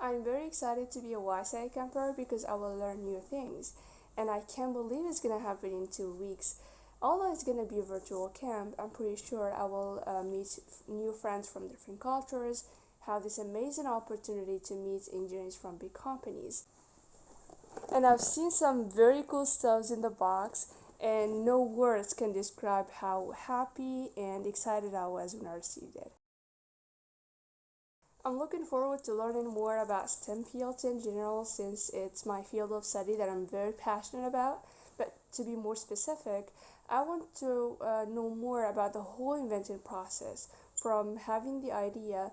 I'm very excited to be a WiSci camper because I will learn new things, and I can't believe it's gonna happen in 2 weeks. Although it's gonna be a virtual camp, I'm pretty sure I will meet new friends from different cultures, have this amazing opportunity to meet engineers from big companies. And I've seen some very cool stuff in the box, and no words can describe how happy and excited I was when I received it. I'm looking forward to learning more about STEM fields in general since it's my field of study that I'm very passionate about. But to be more specific, I want to know more about the whole inventing process from having the idea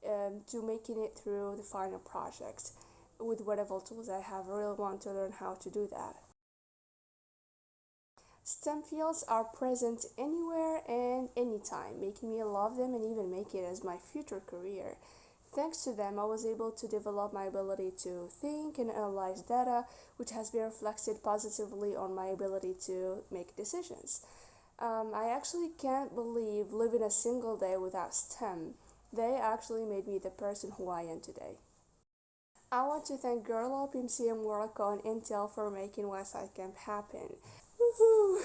to making it through the final project. With whatever tools I have, I really want to learn how to do that. STEM fields are present anywhere and anytime, making me love them and even make it as my future career. Thanks to them, I was able to develop my ability to think and analyze data, which has been reflected positively on my ability to make decisions. I actually can't believe living a single day without STEM. They actually made me the person who I am today. I want to thank Girl Up, MCA-Morocco, and Intel for making WiSci Camp happen. Woohoo!